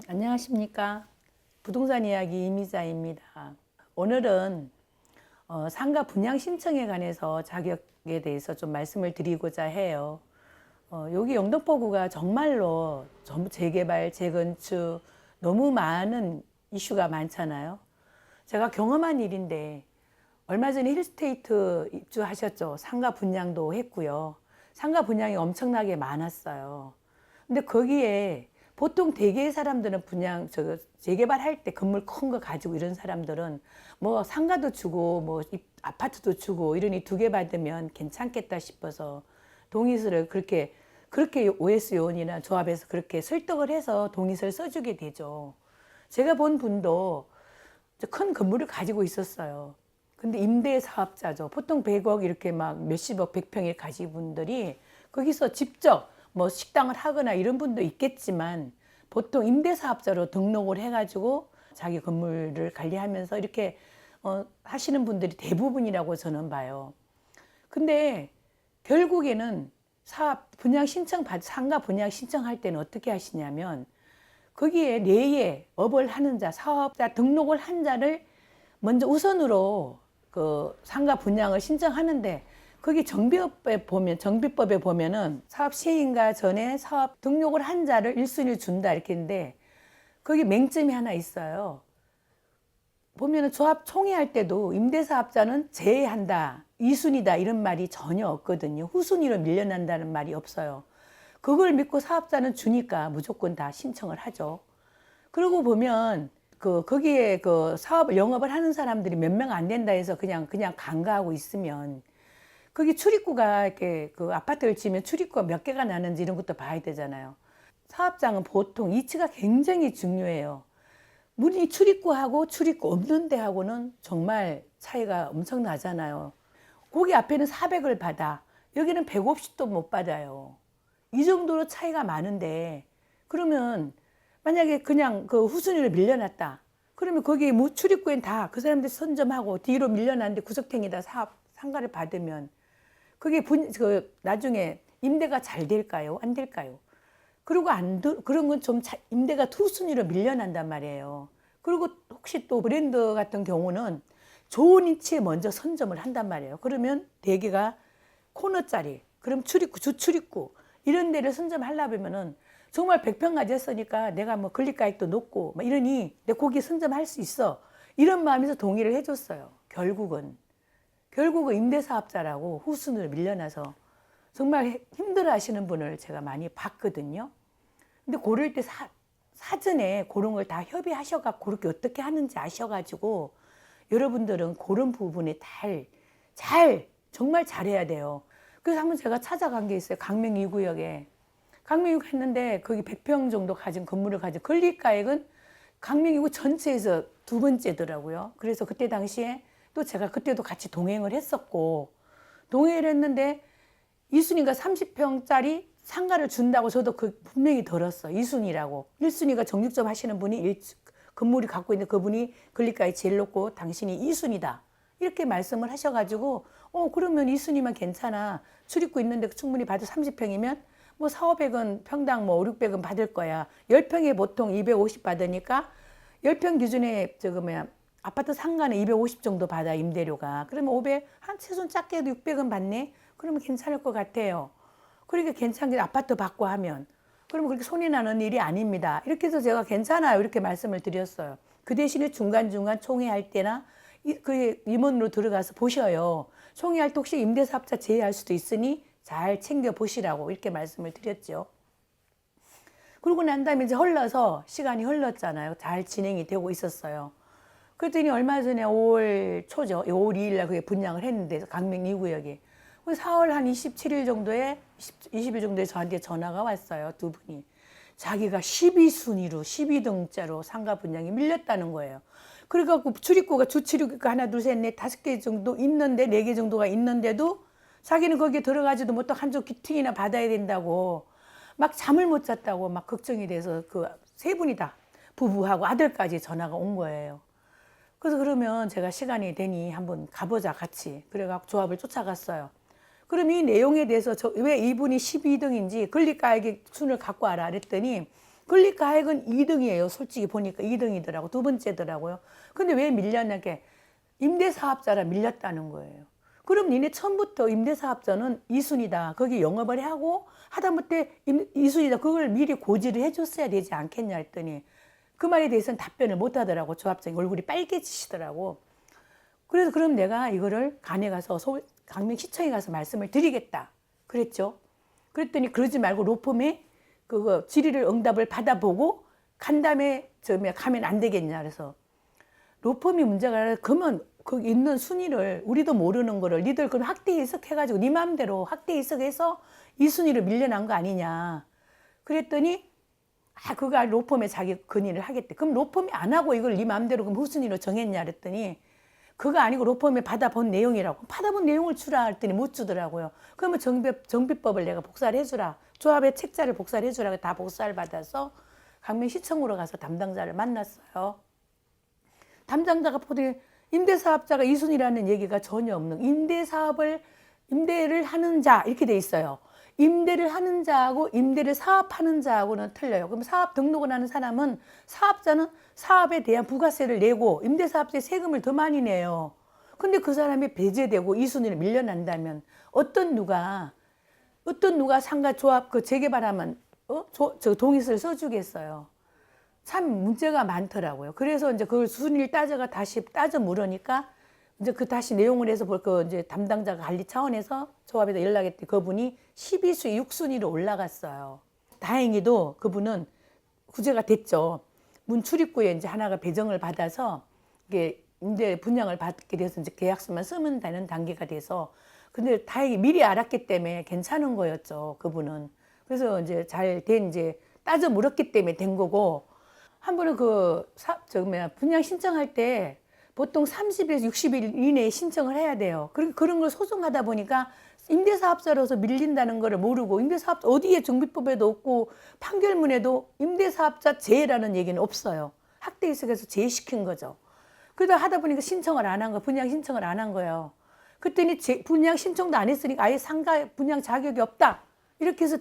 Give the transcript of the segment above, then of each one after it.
안녕하십니까. 부동산 이야기 이미자입니다. 오늘은 상가 분양 신청에 관해서 자격에 대해서 좀 말씀을 드리고자 해요. 여기 영등포구가 정말로 전부 재개발, 재건축 너무 많은 이슈가 많잖아요. 제가 경험한 일인데 얼마 전에 힐스테이트 입주하셨죠. 상가 분양도 했고요. 상가 분양이 엄청나게 많았어요. 근데 거기에 보통 대개의 사람들은 분양 재개발할 때 건물 큰 거 가지고 이런 사람들은 뭐 상가도 주고 뭐 아파트도 주고 이러니 두 개 받으면 괜찮겠다 싶어서 동의서를 그렇게 OS 요원이나 조합에서 그렇게 설득을 해서 동의서를 써주게 되죠. 제가 본 분도 큰 건물을 가지고 있었어요. 근데 임대 사업자죠. 보통 100억 이렇게 막 몇십억, 100평을 가진 분들이 거기서 직접 뭐 식당을 하거나 이런 분도 있겠지만 보통 임대 사업자로 등록을 해가지고 자기 건물을 관리하면서 이렇게 하시는 분들이 대부분이라고 저는 봐요. 근데 결국에는 상가 분양 신청할 때는 어떻게 하시냐면 거기에 내에 업을 하는 자, 사업자 등록을 한 자를 먼저 우선으로 그 상가 분양을 신청하는데 거기 정비법에 보면은 사업 시행인가 전에 사업 등록을 한 자를 1순위를 준다 이렇게 했는데 거기 맹점이 하나 있어요. 보면은 조합 총회할 때도 임대사업자는 제외한다, 2순위다 이런 말이 전혀 없거든요. 후순위로 밀려난다는 말이 없어요. 그걸 믿고 사업자는 주니까 무조건 다 신청을 하죠. 그러고 보면 거기에 사업을 영업을 하는 사람들이 몇 명 안 된다 해서 그냥 간과하고 있으면 거기 출입구가 이렇게 아파트를 지으면 출입구가 몇 개가 나는지 이런 것도 봐야 되잖아요. 사업장은 보통 위치가 굉장히 중요해요. 문이 출입구하고 출입구 없는 데하고는 정말 차이가 엄청 나잖아요. 거기 앞에는 400을 받아. 여기는 150도 못 받아요. 이 정도로 차이가 많은데 그러면 만약에 그냥 그 후순위로 밀려났다. 그러면 거기 출입구엔 다 그 사람들 선점하고 뒤로 밀려났는데 구석탱이다 상가를 받으면 그게 나중에 임대가 잘 될까요? 안 될까요? 그리고 그런 건 좀 임대가 투순위로 밀려난단 말이에요. 그리고 혹시 또 브랜드 같은 경우는 좋은 위치에 먼저 선점을 한단 말이에요. 그러면 대개가 코너짜리, 그럼 주출입구 이런 데를 선점하려고 하면은 정말 100평 가졌으니까 내가 뭐 권리가액도 높고 막 이러니 내 거기 선점할 수 있어. 이런 마음에서 동의를 해줬어요. 결국은 임대사업자라고 후순위로 밀려나서 정말 힘들어 하시는 분을 제가 많이 봤거든요. 근데 고를 때 사전에 그런 걸 다 협의하셔갖고 그렇게 어떻게 하는지 아셔가지고 여러분들은 그런 부분에 정말 잘해야 돼요. 그래서 한번 제가 찾아간 게 있어요. 강명 2구역에. 강명 2구 했는데 거기 100평 정도 가진 건물을 가진 건립가액은 강명 2구 전체에서 두 번째더라고요. 그래서 그때 당시에 또 제가 그때도 같이 동행을 했었고 동행을 했는데 2순위가 30평짜리 상가를 준다고 저도 분명히 들었어. 2순위라고. 1순위가 정육점 하시는 분이 건물이 갖고 있는 그분이 건립가액이 제일 높고 당신이 2순위다. 이렇게 말씀을 하셔가지고 그러면 2순위만 괜찮아. 출입구 있는데 충분히 받을 30평이면 뭐 4,500원 평당 뭐 5, 600원 받을 거야. 10평에 보통 250 받으니까 10평 기준에 아파트 상가는 250 정도 받아 임대료가. 그러면 500, 한 최소한 작게 해도 600원 받네? 그러면 괜찮을 것 같아요. 그러니까 괜찮게 아파트 받고 하면. 그러면 그렇게 손이 나는 일이 아닙니다. 이렇게 해서 제가 괜찮아요. 이렇게 말씀을 드렸어요. 그 대신에 중간중간 총회할 때나 임원으로 들어가서 보셔요. 총회할 때 혹시 임대사업자 제외할 수도 있으니 잘 챙겨보시라고 이렇게 말씀을 드렸죠. 그러고 난 다음에 이제 시간이 흘렀잖아요. 잘 진행이 되고 있었어요. 그랬더니 얼마 전에 5월 초죠. 5월 2일 날 그게 분양을 했는데 강명 2구역에. 4월 한 27일 정도에 20일 정도에 저한테 전화가 왔어요. 두 분이. 자기가 12순위로 12등자로 상가 분양이 밀렸다는 거예요. 그래갖고 출입구가 주출입구가 하나 둘 셋 넷 다섯 개 정도 있는데 4개 정도가 있는데도 자기는 거기에 들어가지도 못하고 한쪽 귀퉁이나 받아야 된다고 막 잠을 못 잤다고 막 걱정이 돼서 그 세 분이 다 부부하고 아들까지 전화가 온 거예요. 그래서 그러면 제가 시간이 되니 한번 가보자 같이. 그래갖고 조합을 쫓아갔어요. 그럼 이 내용에 대해서 왜 이분이 12등인지 건립가액의 순을 갖고 와라 그랬더니 권리가액은 2등이에요. 솔직히 보니까 2등이더라고. 두 번째더라고요. 근데 왜 밀렸냐게 임대사업자라 밀렸다는 거예요. 그럼 니네 처음부터 임대사업자는 2순위다. 거기 영업을 하고 하다못해 2순위다. 그걸 미리 고지를 해줬어야 되지 않겠냐 했더니 그 말에 대해서는 답변을 못 하더라고. 조합장이 얼굴이 빨개지시더라고. 그래서 그럼 내가 이거를 간에 가서 강명시청에 가서 말씀을 드리겠다. 그랬죠. 그랬더니 그러지 말고 로펌에 그거 질의를 응답을 받아보고 간 다음에 가면 안 되겠냐. 그래서 로펌이 문제가 아니라 그러면 거기 있는 순위를 우리도 모르는 거를 니들 그럼 확대 해석해가지고 네 마음대로 확대 해석해서 이 순위로 밀려난 거 아니냐. 그랬더니 그거 로펌에 자기 건의를 하겠대. 그럼 로펌이 안 하고 이걸 네 마음대로 그럼 후순위로 정했냐 그랬더니 그거 아니고 로펌에 받아본 내용이라고. 받아본 내용을 주라 했더니 못 주더라고요. 그러면 정비법을 내가 복사를 해주라. 조합의 책자를 복사를 해주라. 다 복사를 받아서 강명시청으로 가서 담당자를 만났어요. 담당자가 보더니 임대사업자가 2순위라는 얘기가 전혀 없는, 임대를 하는 자 이렇게 돼 있어요. 임대를 하는 자하고 임대를 사업하는 자하고는 틀려요. 그럼 사업 등록을 하는 사람은 사업자는 사업에 대한 부가세를 내고 임대사업자의 세금을 더 많이 내요. 근데 그 사람이 배제되고 2순위로 밀려난다면 어떤 누가 상가조합 재개발하면 저 동의서를 써주겠어요. 참 문제가 많더라고요. 그래서 이제 그걸 순위를 다시 따져 물으니까 이제 다시 내용을 해서 이제 담당자가 관리 차원에서 조합에다 연락했더니 그분이 12수 6순위로 올라갔어요. 다행히도 그분은 구제가 됐죠. 문 출입구에 이제 하나가 배정을 받아서 이게 임대 분양을 받게 돼서 이제 계약서만 쓰면 되는 단계가 돼서 근데 다행히 미리 알았기 때문에 괜찮은 거였죠. 그분은. 그래서 이제 이제 따져 물었기 때문에 된 거고 한 번은 분양 신청할 때 보통 30에서 60일 이내에 신청을 해야 돼요. 그런 걸 소송하다 보니까 임대사업자로서 밀린다는 걸 모르고 임대사업자 어디에 정비법에도 없고 판결문에도 임대사업자 제외라는 얘기는 없어요. 학대 해석에서 제외시킨 거죠. 그러다 하다 보니까 신청을 안 한 거예요. 분양 신청을 안 한 거예요. 그랬더니 분양 신청도 안 했으니까 아예 상가 분양 자격이 없다. 이렇게 해서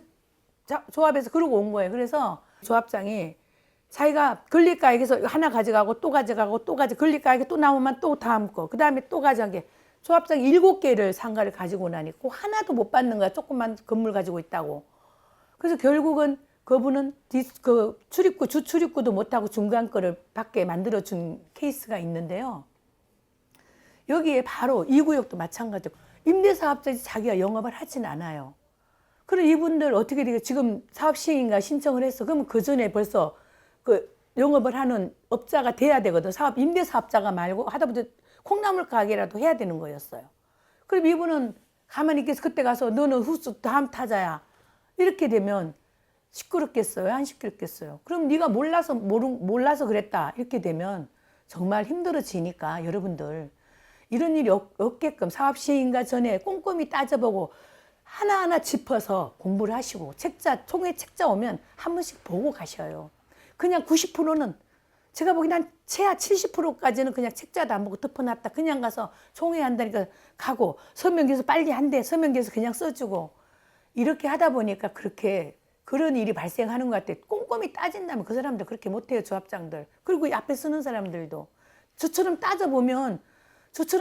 조합에서 그러고 온 거예요. 그래서 조합장이 자기가 권리가액에서 하나 가져가고 또 가져가고 또 권리가액이 또 나오면 또 다음 거, 그 다음에 또 가져간 조합장이 7개를 상가를 가지고 나니까 하나도 못 받는 거야. 조그만 건물 가지고 있다고. 그래서 결국은 그분은 주출입구도 못하고 중간 거를 밖에 만들어준 케이스가 있는데요. 여기에 바로 이 구역도 마찬가지고 임대사업자지 자기가 영업을 하진 않아요. 그럼 이분들 어떻게 되게 지금 사업시행인가 신청을 했어. 그러면 그 전에 벌써 영업을 하는 업자가 돼야 되거든. 임대사업자가 말고 하다못해 콩나물 가게라도 해야 되는 거였어요. 그럼 이분은 가만히 있겠어. 그때 가서 너는 후수 다음 타자야. 이렇게 되면 시끄럽겠어요? 안 시끄럽겠어요? 그럼 네가 몰라서 그랬다. 이렇게 되면 정말 힘들어지니까 여러분들 이런 일이 없게끔 사업시행인가 전에 꼼꼼히 따져보고 하나하나 짚어서 공부를 하시고 총회 책자 오면 한 번씩 보고 가셔요. 그냥 90%는 제가 보기엔 한 최하 70%까지는 그냥 책자도 안 보고 덮어놨다. 그냥 가서 총회 한다니까 가고 서명계에서 빨리 한대. 서명계에서 그냥 써주고 이렇게 하다 보니까 그런 일이 발생하는 것 같아요. 꼼꼼히 따진다면 그 사람들 그렇게 못해요. 조합장들. 그리고 이 앞에 쓰는 사람들도. 저처럼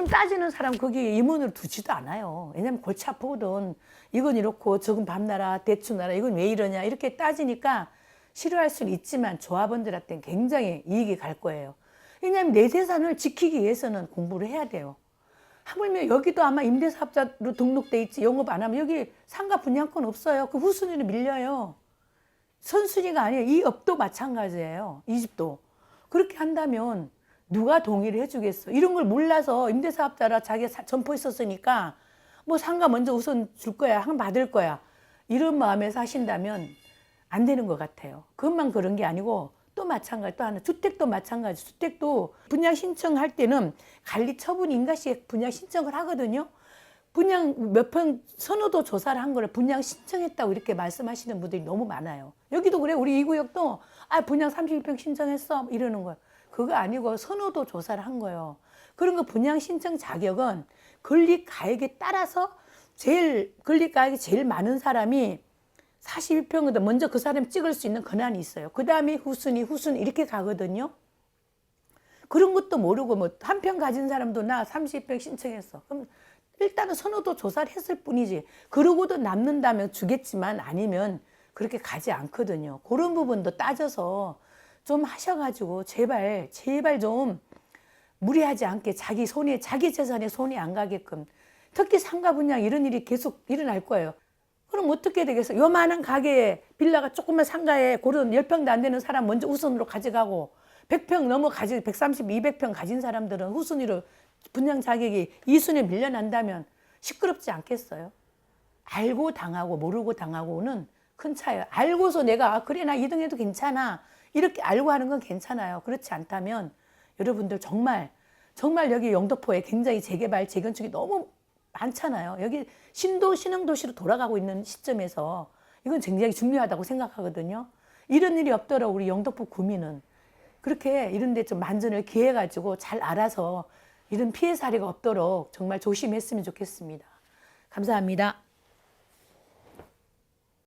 따지는 사람 거기 임원으로 두지도 않아요. 왜냐면 골치 아프거든. 이건 이렇고 저건 밤나라 대충 나라 이건 왜 이러냐 이렇게 따지니까 싫어할 수는 있지만 조합원들한테는 굉장히 이익이 갈 거예요. 왜냐하면 내 재산을 지키기 위해서는 공부를 해야 돼요. 하물며 여기도 아마 임대사업자로 등록돼 있지 영업 안 하면 여기 상가 분양권 없어요. 그 후순위로 밀려요. 선순위가 아니에요. 이 업도 마찬가지예요. 이 집도. 그렇게 한다면 누가 동의를 해주겠어. 이런 걸 몰라서 임대사업자라 자기가 점포했었으니까 뭐 상가 먼저 우선 줄 거야. 한 받을 거야. 이런 마음에서 하신다면 안 되는 것 같아요. 그것만 그런 게 아니고 또 마찬가지 또 하나 주택도 마찬가지. 주택도 분양 신청할 때는 관리 처분 인가시에 분양 신청을 하거든요. 분양 몇 평 선호도 조사를 한 거를 분양 신청했다고 이렇게 말씀하시는 분들이 너무 많아요. 여기도 그래. 우리 이 구역도 분양 32평 신청했어 이러는 거예요. 그거 아니고 선호도 조사를 한 거예요. 그런 거 분양 신청 자격은 권리가액에 따라서 권리가액이 제일 많은 사람이 42평은 먼저 그 사람이 찍을 수 있는 권한이 있어요. 그 다음에 후순위 이렇게 가거든요. 그런 것도 모르고 뭐 한 평 가진 사람도 나 30평 신청했어. 그럼 일단은 선호도 조사를 했을 뿐이지. 그러고도 남는다면 주겠지만 아니면 그렇게 가지 않거든요. 그런 부분도 따져서 좀 하셔가지고 제발 좀 무리하지 않게 자기 재산에 손이 안 가게끔. 특히 상가 분양 이런 일이 계속 일어날 거예요. 그럼 어떻게 되겠어? 요만한 가게에 빌라가 조그만 상가에 그런 10평도 안 되는 사람 먼저 우선으로 가져가고 100평 넘어 130, 200평 가진 사람들은 후순위로 분양 자격이 2순위에 밀려난다면 시끄럽지 않겠어요? 알고 당하고 모르고 당하고는 큰 차이예요. 알고서 내가 그래 나 2등 해도 괜찮아 이렇게 알고 하는 건 괜찮아요. 그렇지 않다면 여러분들 정말 여기 영등포에 굉장히 재개발 재건축이 너무 많잖아요. 여기 신흥도시로 돌아가고 있는 시점에서 이건 굉장히 중요하다고 생각하거든요. 이런 일이 없도록 우리 영등포 구민은 그렇게 이런 데 좀 만전을 기해가지고 잘 알아서 이런 피해 사례가 없도록 정말 조심했으면 좋겠습니다. 감사합니다.